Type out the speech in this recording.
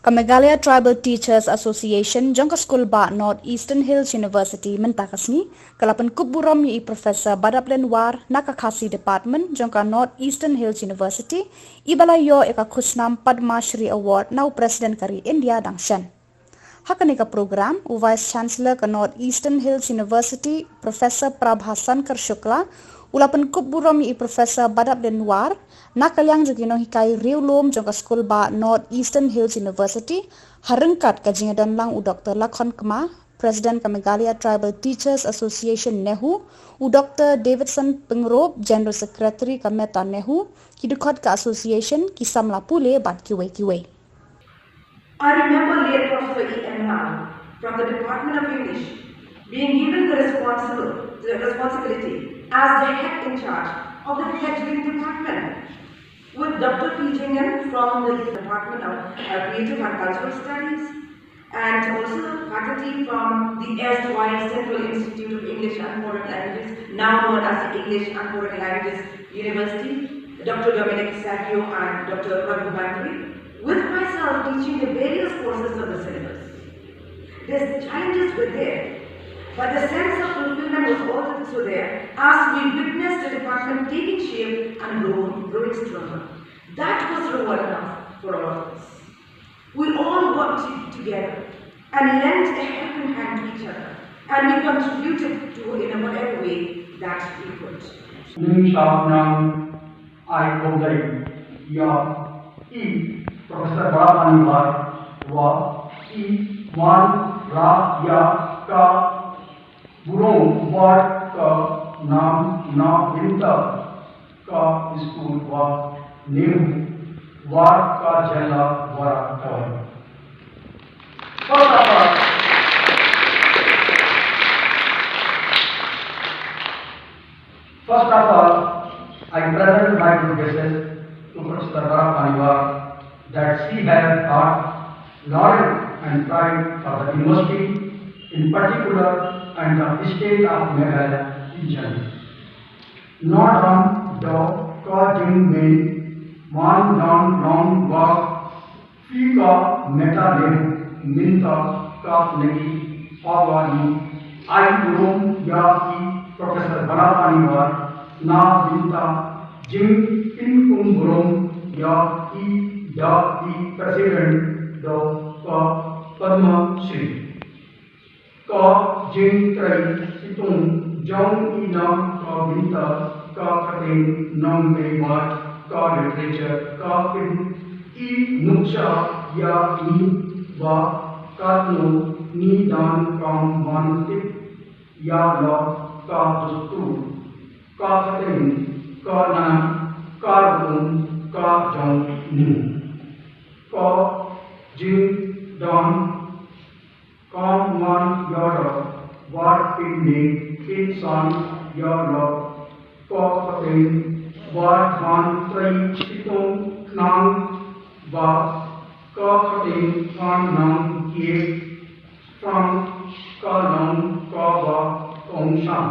Meghalaya Tribal Teachers Association jangka School ba North Eastern Hills University mentakasni kalapan burom i Professor Badaplin War naka Khasi Department jangka North Eastern Hills University ibalayo eka khusnam Padma Shri Award nau President kari India dangshan. Haka nika program u Vice Chancellor ke North Eastern Hills University Professor Prabhasan Shukla ulapan burom i Professor Badaplin War nakalyang jugino hikai riulum jangka School ba North Eastern Hills University harengkat kajingadan lang u Dr. Lakhon Kma President ke Meghalaya Tribal Teachers Association Nehu u Dr. Davidson Pengrob General Secretary ke Meta Nehu kidukot ke association kisam lapule bat kiwe. I remember late Professor E.M. Now from the Department of English being given the responsibility as the head in charge of the fledgling department, with Dr. P. Jingen from the Department of Creative and Cultural Studies, and also faculty from the erstwhile Central Institute of English and Foreign Languages, now known as the English and Foreign Languages University, Dr. Dominic Savio and Dr. Kren Khasi, with myself teaching the various courses of the syllabus. The challenges were there, but the sense of fulfillment was also there as we witnessed the department taking shape and growing stronger. That was reward enough for all of us. We all worked together and lent a helping hand to each other, and we contributed to in whatever way that we could. Professor Badaplin War wan ra ya ka burom war ka nam na binta ka school wa Nehu war ka jela war ka. First of all, I present my good wishes to Professor Badaplin War that she has thought, knowledge and pride for the university in particular and the state of Meghalaya region. Not on the causing main one long walk, fika meta Nehu, minta ka sngi awani, I burom ya Professor Badaplin War na binta jing pynkup ya the President the Padma Shri Ka Jing Trai Situng Jong Ina Ka Binta Ka Katin Nam Mewat Ka Literature Ka Pin I Nuksha Ya Ni Va Katno Ni Dan Kam Van Tip Ya La Ka Dustu Ka Katin Ka Nam Ka Rung Ka Jong Ni Ka Jing Don Kam Man Yara Wat Pindi Kin San Yara Ka Katin Wat Man Trai Situng Nang Va Ka Katin Kan Nang Kie Strang Ka Nang Ka Va Kong Shan